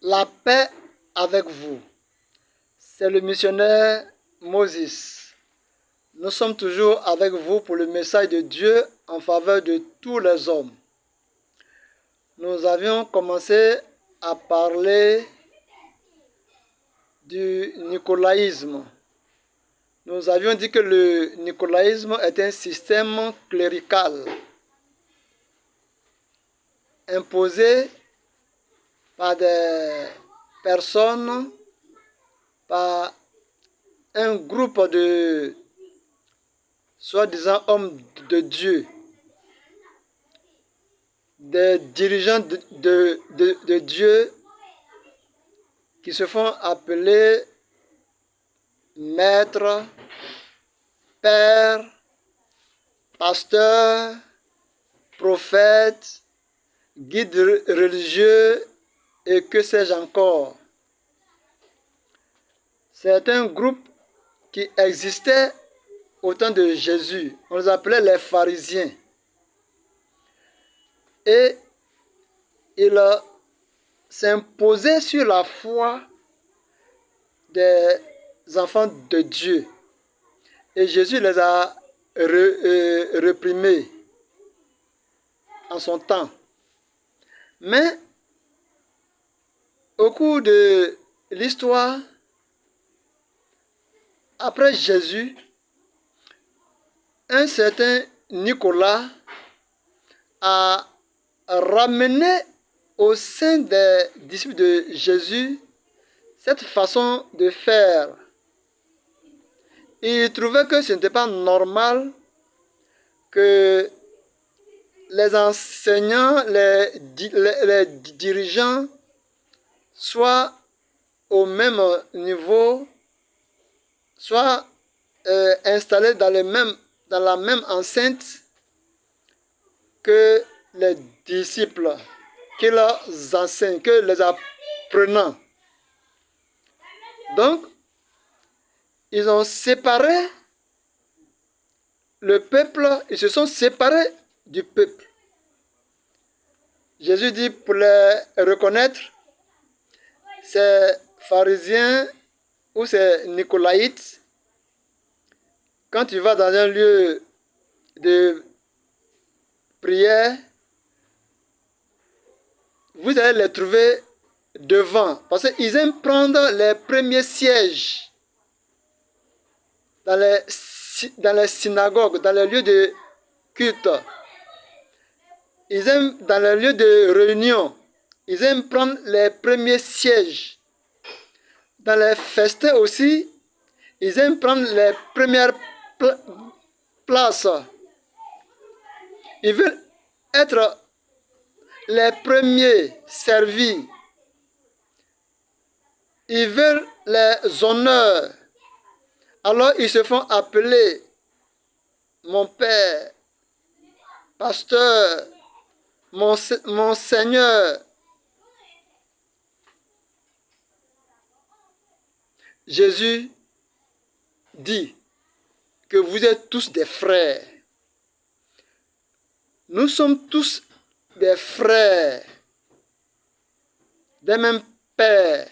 La paix avec vous. C'est le missionnaire Moses. Nous sommes toujours avec vous pour le message de Dieu en faveur de tous les hommes. Nous avions commencé à parler du nicolaïsme. Nous avions dit que le nicolaïsme est un système clérical imposé par des personnes, par un groupe de soi-disant hommes de Dieu, des dirigeants de Dieu qui se font appeler maîtres, pères, pasteurs, prophètes, guides religieux et que sais-je encore. C'est un groupe qui existait au temps de Jésus. On les appelait les pharisiens. Et ils s'imposaient sur la foi des enfants de Dieu. Et Jésus les a réprimés en son temps. Mais au cours de l'histoire, après Jésus, un certain Nicolas a ramené au sein des disciples de Jésus cette façon de faire. Il trouvait que ce n'était pas normal que les enseignants, les dirigeants soient au même niveau, soient installés dans la même enceinte que les disciples, que les enseignants, que les apprenants. Donc, ils ont séparé le peuple, ils se sont séparés du peuple. Jésus dit pour les reconnaître, ces pharisiens ou ces nicolaïtes, quand tu vas dans un lieu de prière, vous allez les trouver devant, parce qu'ils aiment prendre les premiers sièges dans les synagogues, dans les lieux de culte. Ils aiment, dans les lieux de réunion, ils aiment prendre les premiers sièges. Dans les festins aussi, ils aiment prendre les premières places. Ils veulent être les premiers servis. Ils veulent les honneurs. Alors ils se font appeler mon père, pasteur, mon Seigneur. Jésus dit que vous êtes tous des frères. Nous sommes tous des frères, des mêmes pères.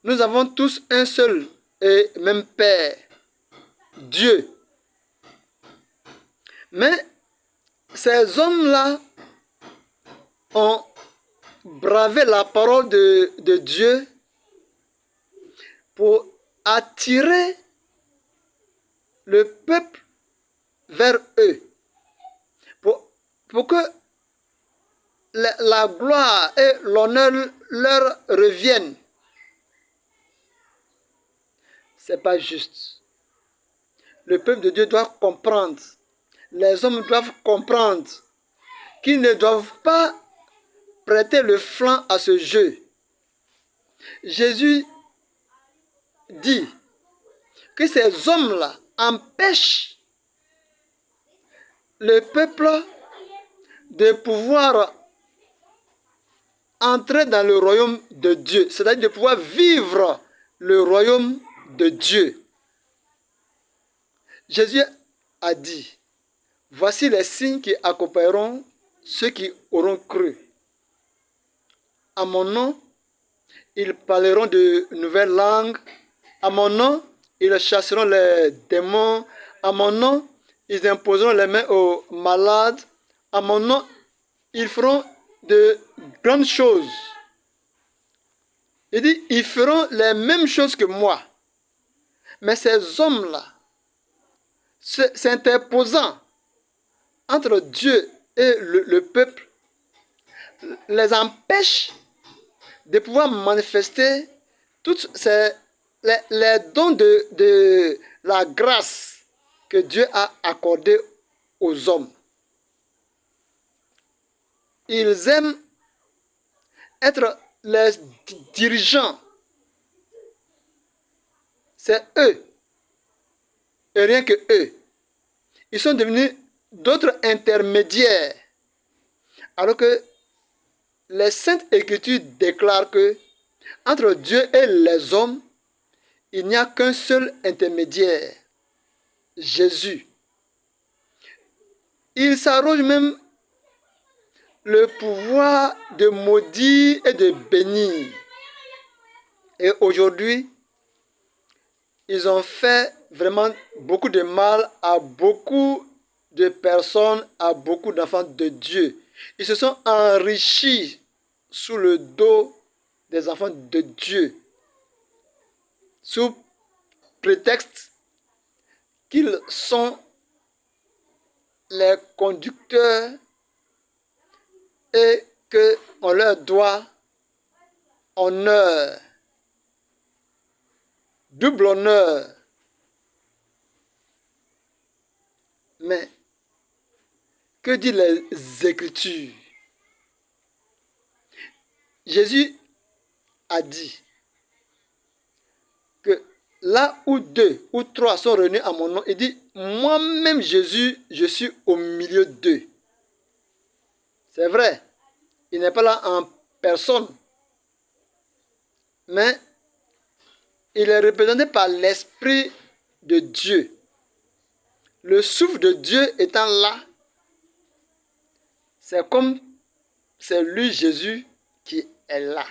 Nous avons tous un seul et même Père, Dieu. Mais ces hommes-là ont bravé la parole de Dieu pour attirer le peuple vers eux, pour que la gloire et l'honneur leur reviennent. Ce n'est pas juste. Le peuple de Dieu doit comprendre, les hommes doivent comprendre qu'ils ne doivent pas prêter le flanc à ce jeu. Jésus dit que ces hommes-là empêchent le peuple de pouvoir entrer dans le royaume de Dieu, c'est-à-dire de pouvoir vivre le royaume de Dieu. Jésus a dit, voici les signes qui accompagneront ceux qui auront cru. À mon nom, Ils parleront de nouvelles langues. À mon nom, ils chasseront les démons. À mon nom, ils imposeront les mains aux malades. À mon nom, ils feront de grandes choses. Il dit, ils feront les mêmes choses que moi. Mais ces hommes-là, s'interposant entre Dieu et le peuple, les empêchent de pouvoir manifester tous les dons de la grâce que Dieu a accordée aux hommes. Ils aiment être les dirigeants. C'est eux et rien que eux. Ils sont devenus d'autres intermédiaires. Alors que les Saintes Écritures déclarent que entre Dieu et les hommes, il n'y a qu'un seul intermédiaire, Jésus. Il s'arroge même le pouvoir de maudire et de bénir. Et aujourd'hui, ils ont fait vraiment beaucoup de mal à beaucoup de personnes, à beaucoup d'enfants de Dieu. Ils se sont enrichis sous le dos des enfants de Dieu, sous prétexte qu'ils sont les conducteurs et qu'on leur doit honneur, double honneur. Mais que disent les Écritures? Jésus a dit que là où 2 ou 3 sont réunis à mon nom, il dit, moi-même Jésus, je suis au milieu d'eux. C'est vrai, il n'est pas là en personne, mais il est représenté par l'Esprit de Dieu. Le souffle de Dieu étant là, c'est comme c'est lui Jésus qui est là.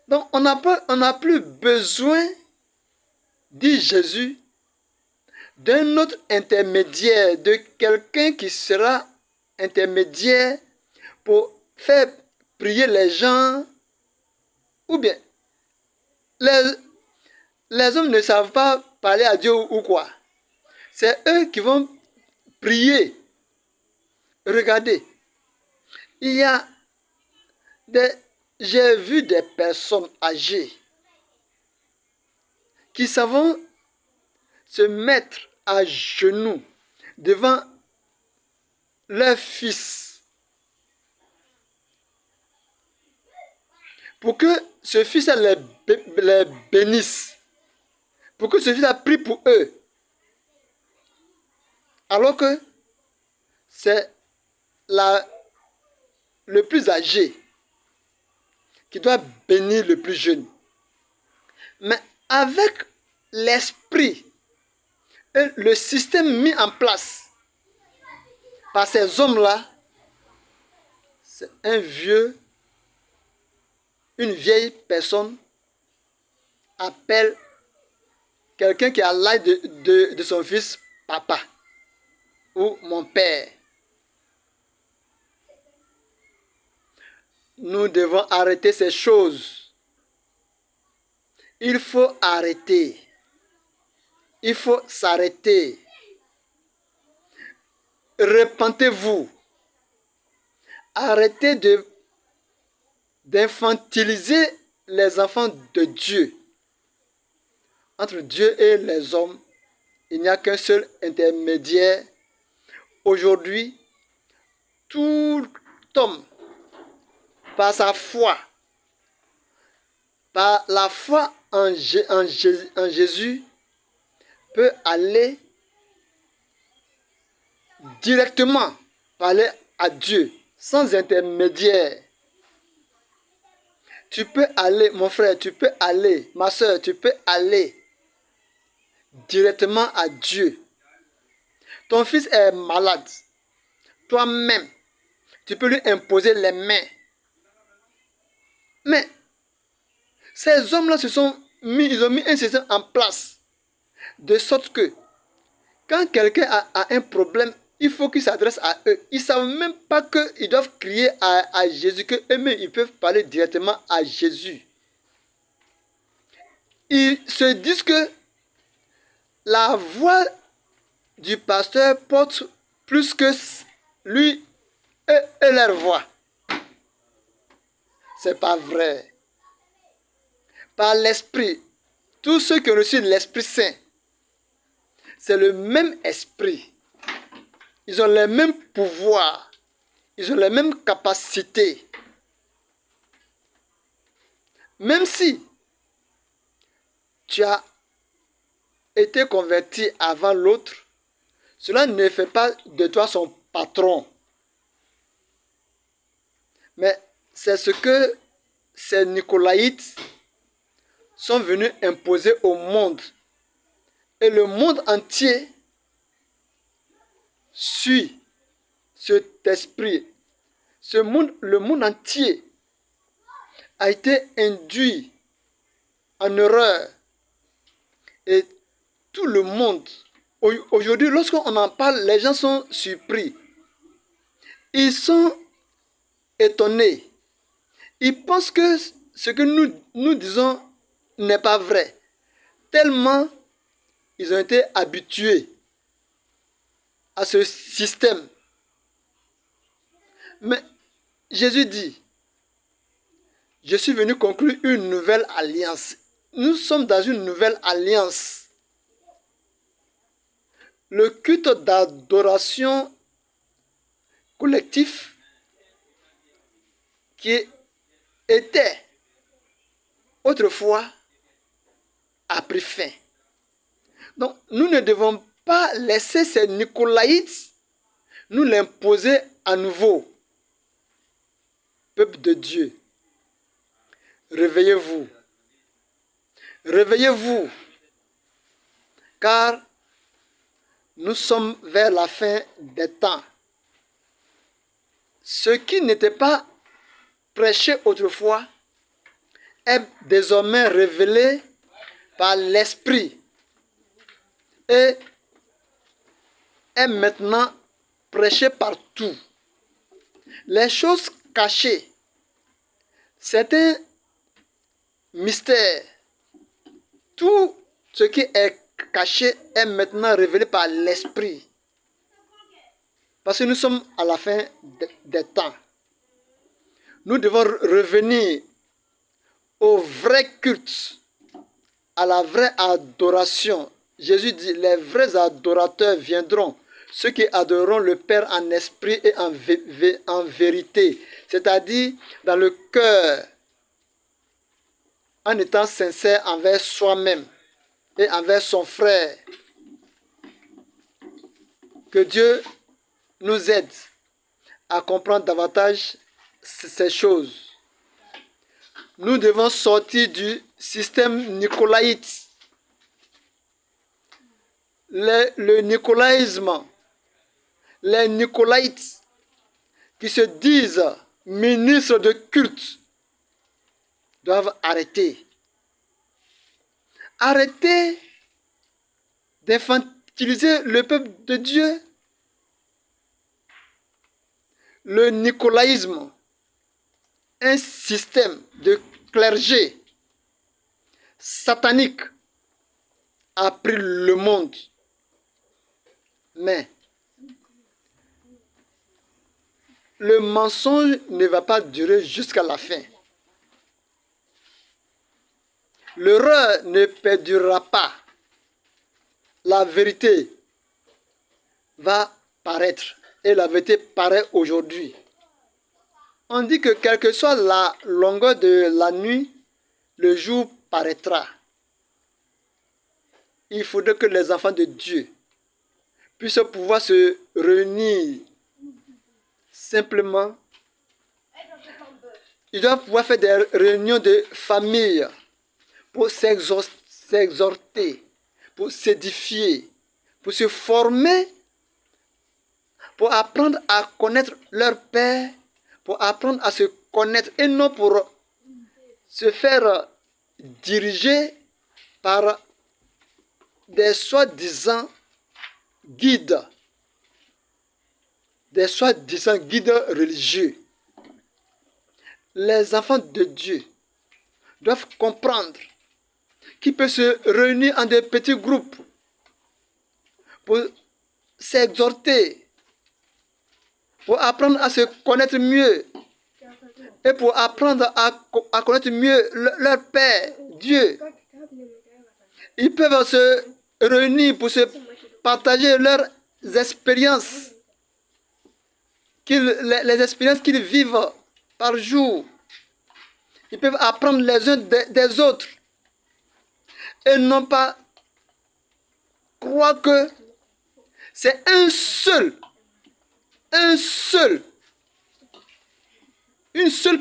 Donc on n'a plus besoin, dit Jésus, d'un autre intermédiaire, de quelqu'un qui sera intermédiaire pour faire prier les gens, ou bien les hommes ne savent pas parler à Dieu ou quoi. C'est eux qui vont prier. Regardez, il y a j'ai vu des personnes âgées qui savent se mettre à genoux devant leur fils pour que ce fils les bénisse, pour que ce fils prie pour eux, alors que c'est le plus âgé qui doit bénir le plus jeune. Mais avec l'esprit et le système mis en place par ces hommes-là, c'est une vieille personne appelle quelqu'un qui a l'âge de son fils papa ou mon père. Nous devons arrêter ces choses. Il faut arrêter. Il faut s'arrêter. Repentez-vous. Arrêtez d'infantiliser les enfants de Dieu. Entre Dieu et les hommes, il n'y a qu'un seul intermédiaire. Aujourd'hui, tout homme, par sa foi, par la foi en Jésus, peut aller directement parler à Dieu, sans intermédiaire. Tu peux aller, mon frère, tu peux aller, ma soeur, tu peux aller directement à Dieu. Ton fils est malade. Toi-même, tu peux lui imposer les mains. Mais Ces hommes-là ils ont mis un système en place. De sorte que, quand quelqu'un a un problème, il faut qu'il s'adresse à eux. Ils ne savent même pas qu'ils doivent crier à Jésus, qu'eux-mêmes, ils peuvent parler directement à Jésus. Ils se disent que la voix du pasteur porte plus que lui et leur voix. C'est pas vrai. Par l'Esprit, tous ceux qui ont reçu l'Esprit Saint, c'est le même esprit. Ils ont les mêmes pouvoirs. Ils ont les mêmes capacités. Même si tu as été converti avant l'autre, cela ne fait pas de toi son patron. Mais c'est ce que ces Nicolaïtes sont venus imposer au monde. Et le monde entier suit cet esprit. Le monde entier a été induit en erreur. Et tout le monde, aujourd'hui, lorsqu'on en parle, les gens sont surpris. Ils sont étonnés. Ils pensent que ce que nous disons n'est pas vrai. Tellement ils ont été habitués à ce système. Mais Jésus dit, je suis venu conclure une nouvelle alliance. Nous sommes dans une nouvelle alliance. Le culte d'adoration collectif qui était autrefois a pris fin. Donc, nous ne devons pas laisser ces Nicolaïtes nous l'imposer à nouveau. Peuple de Dieu, réveillez-vous. Réveillez-vous, car nous sommes vers la fin des temps. Ce qui n'était pas prêché autrefois est désormais révélé par l'Esprit et est maintenant prêché partout. Les choses cachées, c'est un mystère. Tout ce qui est caché est maintenant révélé par l'Esprit. Parce que nous sommes à la fin des temps. Nous devons revenir au vrai culte, à la vraie adoration. Jésus dit, les vrais adorateurs viendront, ceux qui adoreront le Père en esprit et en vérité, c'est-à-dire dans le cœur, en étant sincère envers soi-même et envers son frère. Que Dieu nous aide à comprendre davantage ces choses. Nous devons sortir du système nicolaïte. Le nicolaïsme, les Nicolaïtes qui se disent ministres de culte doivent arrêter. Arrêter d'infantiliser le peuple de Dieu. Le nicolaïsme, un système de clergé satanique, a pris le monde. Mais le mensonge ne va pas durer jusqu'à la fin. L'erreur ne perdurera pas. La vérité va paraître. Et la vérité paraît aujourd'hui. On dit que quelle que soit la longueur de la nuit, le jour paraîtra. Il faudrait que les enfants de Dieu puissent pouvoir se réunir simplement. Ils doivent pouvoir faire des réunions de famille pour s'exhorter, pour s'édifier, pour se former, pour apprendre à connaître leur Père, pour apprendre à se connaître et non pour se faire dirigés par des soi-disant guides, religieux. Les enfants de Dieu doivent comprendre qu'ils peuvent se réunir en des petits groupes pour s'exhorter, pour apprendre à se connaître mieux et pour apprendre à connaître mieux leur Père, Dieu. Ils peuvent se réunir pour se partager leurs expériences, les expériences qu'ils vivent par jour. Ils peuvent apprendre les uns des autres et non pas croire que c'est une seule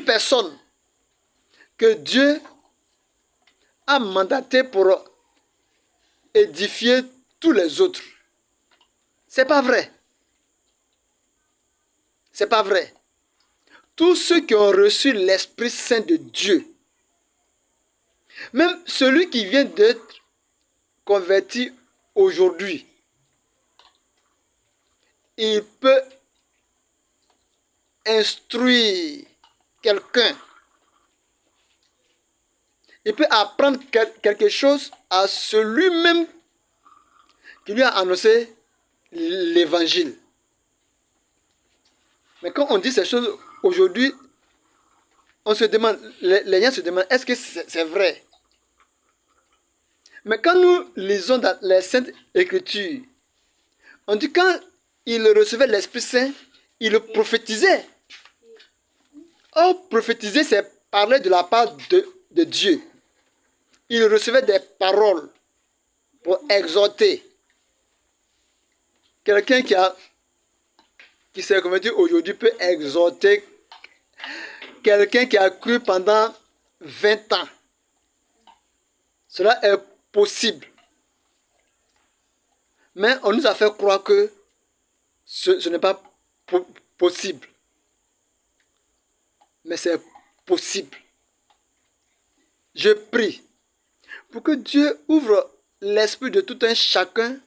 personne que Dieu a mandaté pour édifier tous les autres. C'est pas vrai. C'est pas vrai. Tous ceux qui ont reçu l'Esprit Saint de Dieu, même celui qui vient d'être converti aujourd'hui, il peut instruire quelqu'un. Il peut apprendre quelque chose à celui-même qui lui a annoncé l'évangile. Mais quand on dit ces choses aujourd'hui, on se demande, les gens se demandent, est-ce que c'est vrai? Mais quand nous lisons dans les Saintes Écritures, on dit quand il recevait l'Esprit Saint, il prophétisait. Or, prophétiser, c'est parler de la part de Dieu. Il recevait des paroles pour exhorter. Quelqu'un qui s'est converti aujourd'hui peut exhorter quelqu'un qui a cru pendant 20 ans. Cela est possible. Mais on nous a fait croire que ce n'est pas possible. Mais c'est possible. Je prie pour que Dieu ouvre l'esprit de tout un chacun,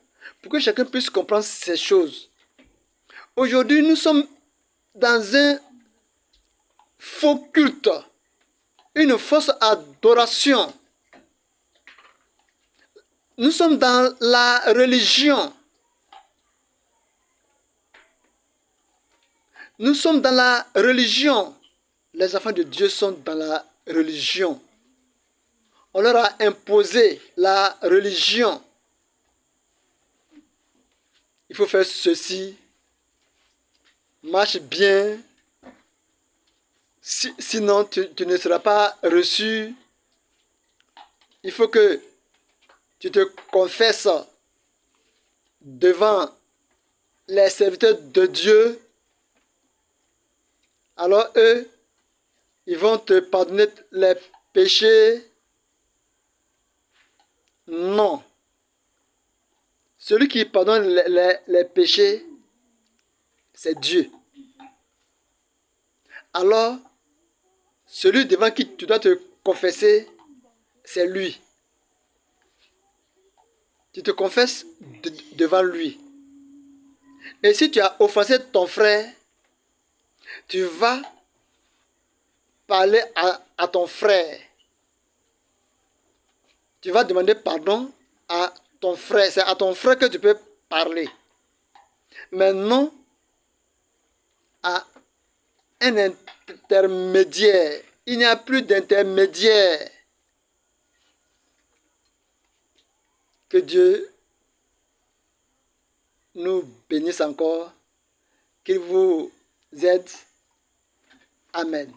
pour que chacun puisse comprendre ces choses. Aujourd'hui, nous sommes dans un faux culte, une fausse adoration. Nous sommes dans la religion. Nous sommes dans la religion. Les enfants de Dieu sont dans la religion. On leur a imposé la religion. Il faut faire ceci. Marche bien. Sinon, tu ne seras pas reçu. Il faut que tu te confesses devant les serviteurs de Dieu. Alors eux, ils vont te pardonner les péchés. Non. Celui qui pardonne les péchés, c'est Dieu. Alors, celui devant qui tu dois te confesser, c'est lui. Tu te confesses devant lui. Et si tu as offensé ton frère, tu vas parler à ton frère. Tu vas demander pardon à ton frère. C'est à ton frère que tu peux parler. Mais non à un intermédiaire. Il n'y a plus d'intermédiaire. Que Dieu nous bénisse encore. Qu'il vous aide. Amen.